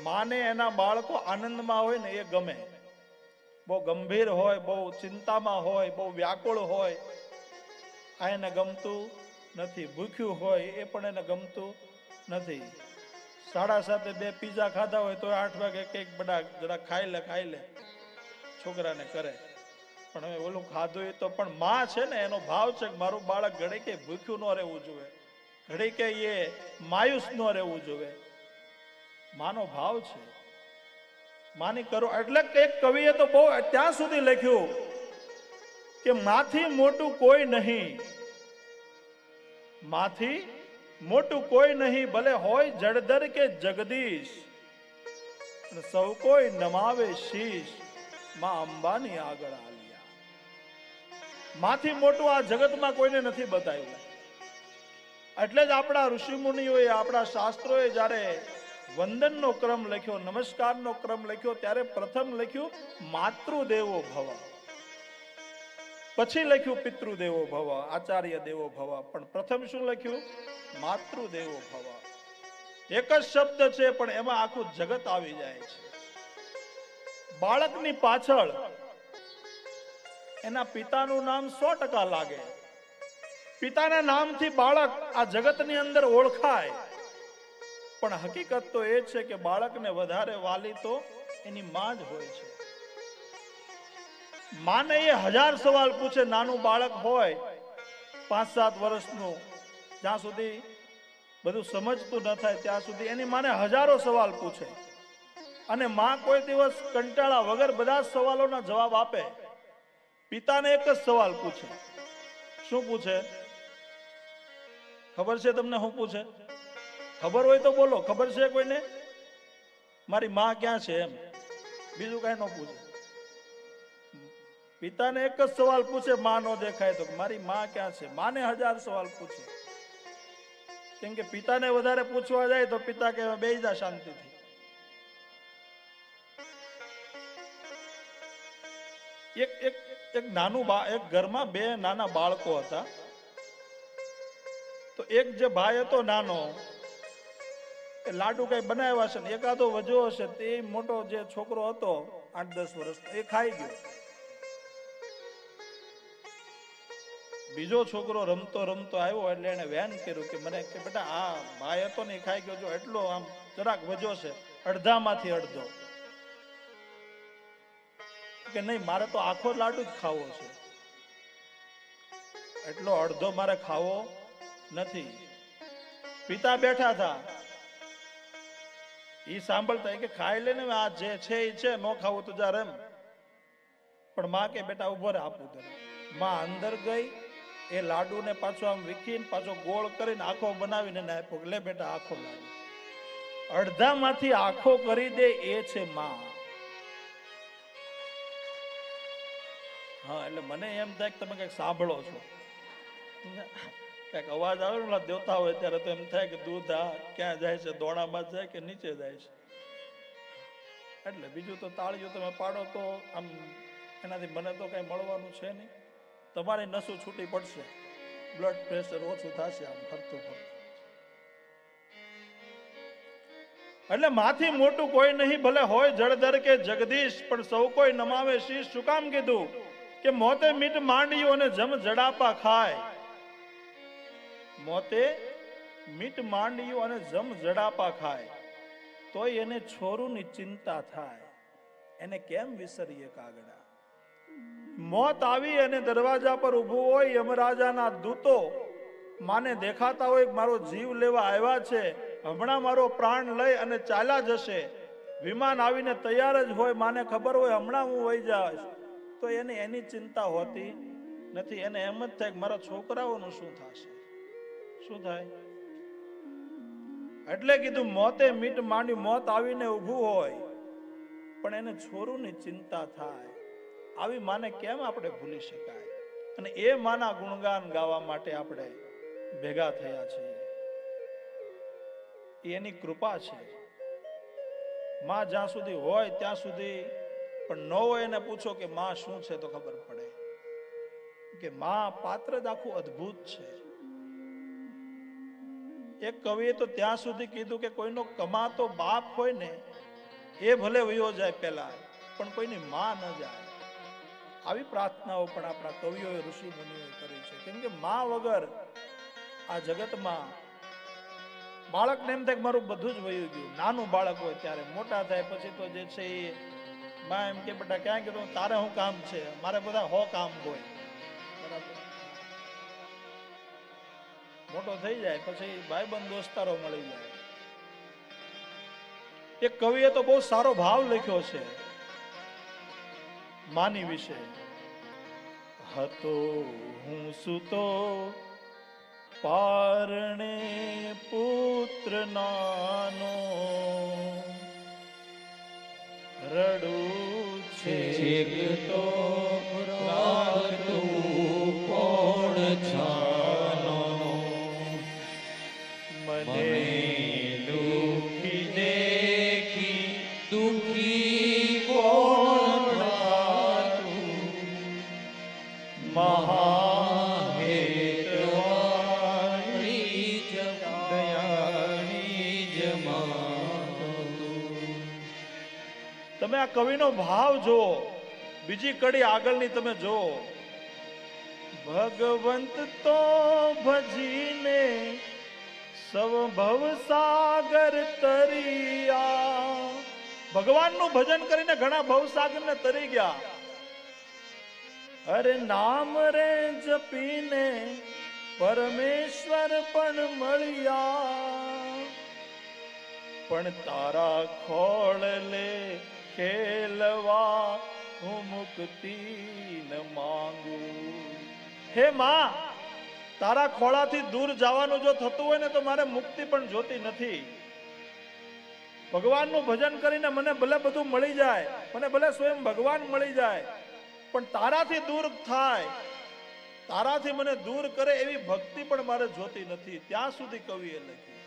માને એના બાળકો આનંદમાં હોય ને એ ગમે. બહુ ગંભીર હોય, બહુ ચિંતામાં હોય, બહુ વ્યાકુળ હોય, આ એને ગમતું નથી. ભૂખ્યું હોય એ પણ એને ગમતું નથી. 7:30 2 પીઝા ખાધા હોય તો 8 વાગે એક બડા જરા ખાઈ લે છોકરાને કરે. પણ હવે ઓલું ખાધું એ તો પણ માં છે ને એનો ભાવ છે કે મારું બાળક ઘડી કે ભૂખ્યું ન રહેવું જોઈએ, ઘડી કે એ માયુસ ન રહેવું જોઈએ. માનો ભાવ છે, માની કરો. એટલે એક કવિએ તો બહુ ત્યાં સુધી લખ્યું કે માથી મોટું કોઈ નહીં, માથી મોટું કોઈ નહીં, ભલે હોય જળધર કે જગદીશ, સૌ કોઈ નમાવે શીશ, માં અંબાની આગળ આલિયા. માથી મોટું આ જગતમાં કોઈને નથી બતાવ્યું. એટલે જ આપણા ઋષિ મુનિઓએ, આપણા શાસ્ત્રોએ જ્યારે વંદનનો ક્રમ લખ્યો, નમસ્કારનો ક્રમ લખ્યો, ત્યારે પ્રથમ લખ્યું માતૃદેવો ભવ, પછી લખ્યું પિતૃદેવો ભવ, આચાર્ય દેવો ભવ. પણ પ્રથમ શું લખ્યું? માતૃદેવો ભવ. એક જ શબ્દ છે પણ એમાં આખું જગત આવી જાય છે. બાળકની પાછળ એના પિતાનું નામ 100% લાગે. પિતાના નામથી બાળક આ જગતની અંદર ઓળખાય. પણ હકીકત તો એ છે કે બાળકને વધારે વાલી તો એની માં જ હોય છે. માને એ 1000 સવાલ પૂછે. નાનું બાળક હોય 5-7 વર્ષનું, જ્યાં સુધી બધું સમજતું ન થાય ત્યાં સુધી એની માને હજારો સવાલ પૂછે. અને માં કોઈ દિવસ કંટાળા વગર બધા સવાલોના જવાબ આપે. પિતાને એક જ સવાલ પૂછે. શું પૂછે? ખબર છે તમને શું પૂછે? ખબર હોય તો બોલો. ખબર છે કોઈને? મારી માં ક્યાં છે એમ, બીજું કઈ ન પૂછે. પિતાને એક જ સવાલ પૂછે, માં નો દેખાય તો મારી માં ક્યાં છે. માને 1000 સવાલ પૂછે. કેમ કે પિતાને વધારે પૂછવા જાય તો પિતા કે બેસી જા શાંતિથી. એક નાનું એક ઘરમાં 2 નાના બાળકો હતા. તો એક જે ભાઈ હતો નાનો, એ લાડુ કઈ બનાવ્યા છે ને એકાદો વજો હશે, તે મોટો જે છોકરો હતો 8-10 વર્ષનો એ ખાઈ ગયો. બીજો છોકરો રમતો રમતો આવ્યો એટલે એને વેન કર્યું કે મને કે બેટા આ ભાઈ હતો ને એ ખાઈ ગયો, જો એટલો આમ જરાક વજો છે, અડધામાંથી અડધો. કે નહીં, મારે તો આખો લાડુ જ ખાવો છે, એટલો અડધો મારે ખાવો નથી. પિતા બેઠા હતા, ઈ સાંભળતા કે ખાઈ લે ને, આ જે છે એ છે, નો ખાવું તો જા રમ. પણ માં કે બેટા ઉભો રહે, આપું તને. માં અંદર ગઈ, એ લાડુને પાછો આમ વીખીને પાછો ગોળ કરીને આખો બનાવીને એને આપ્યો. લે બેટા આખો લાડુ. અડધામાંથી આખો કરી દે એ છે માં. હા, એટલે મને એમ થાય કે તમે કઈક સાંભળો છો, કઈક અવાજ આવે ને દેવતા હોય ત્યારે તો એમ થાય કે દૂધ આ ક્યાં જાય છે, દોણામાં જાય કે નીચે જાય છે. એટલે બીજું તો તાળીઓ તમે પાડો તો આમ એનાથી મને તો કઈ મળવાનું છે નહીં. તમારી નસો છૂટી પડશે, બ્લડ પ્રેશર ઓછું થશે આમ ફરતું ફરતું. એટલે માથી મોટું કોઈ નહીં, ભલે હોય જળધર કે જગદીશ, પણ સૌ કોઈ નમાવે શીશ. શું કામ કીધું? કે મોતે મીટ માંડ્યું અને જમ જડાપા ખાય. મોતે મીટ માંડ્યું અને જમ જડાપા ખાય, તોય એને છોરુની ચિંતા થાય. એને કેમ વિસરીએ કાગડા? મોત આવી અને દરવાજા પર ઊભું હોય યમરાજાના દૂતો, માને દેખાતા હોય મારો જીવ લેવા આવ્યા છે, હમણાં મારો પ્રાણ લઈ અને ચાલ્યા જશે. વિમાન આવીને તૈયાર જ હોય, માને ખબર હોય હમણાં હું વહી જઈશ, તો એને એની ચિંતા હોતી નથી. એને એમ જ થાય કે મારા છોકરાઓનું શું થશે, શું થાય. એટલે કીધું મોતે મીટ માંડી, મોત આવીને ઊભું હોય પણ એને છોરુની ચિંતા થાય. આવી માને કેમ આપણે ભૂલી શકાય? અને એ માના ગુણગાન ગાવા માટે આપણે ભેગા થયા છીએ. એની કૃપા છે. માં જ્યાં સુધી હોય ત્યાં સુધી, પણ ન હોય એને પૂછો કે માં શું છે તો ખબર પડે કે માં પાત્ર જ આખું અદ્ભુત છે. એક કવિએ તો ત્યાં સુધી કીધું કે કોઈનો કમાતો બાપ હોય ને એ ભલે વયો જાય પહેલા, પણ કોઈની માં ન જાય. આવી પ્રાર્થનાઓ પણ આપણા કવિઓએ ઋષિ મુનિઓએ કરી છે. કેમ કે માં વગર આ જગતમાં બાળકને એમ થાય કે મારું બધું જ વયું ગયું. નાનું બાળક હોય ત્યારે, મોટા થાય પછી તો જે છે એ માં એમ કે બેટા ક્યાં કીધું તારે શું કામ છે, મારે બધા 100 કામ હોય. બરાબર. મોટો થઈ જાય પછી ભાઈબંધ દોસ્તારો મળી જાય. એક કવિએ તો બહુ સારો ભાવ લખ્યો છે માની વિશે. હતો હું સૂતો પારણે પુત્ર નાનો, રડું છેક તો રાખતું કોણ છાનો, મને દુખી દેખી દુખી કોણ થાતું, મહાહેતવાણી દયાળી જમાતું. તમે આ કવિનો ભાવ જુઓ, બીજી કડી આગળની તમે જુઓ. ભગવંત તો ભજીને સવ ભવ સાગર તરિયા. ભગવાનનું ભજન કરીને ઘણા ભવસાગરને તરી ગયા. અરે નામ રે જપીને પરમેશ્વર પણ મળ્યા, પણ તારા ખોળલે ખેલવા હું મુક્તિ ન માંગુ. હે માં, તારા ખોળાથી દૂર જવાનું જો થતું હોય ને તો મારે મુક્તિ પણ જોતી નથી. ભગવાનનું ભજન કરીને મને ભલે બધું મળી જાય, મને ભલે સ્વયં ભગવાન મળી જાય, પણ તારાથી દૂર થાય, તારાથી મને દૂર કરે એવી ભક્તિ પણ મારે જોતી નથી. ત્યાં સુધી કવિએ લખી.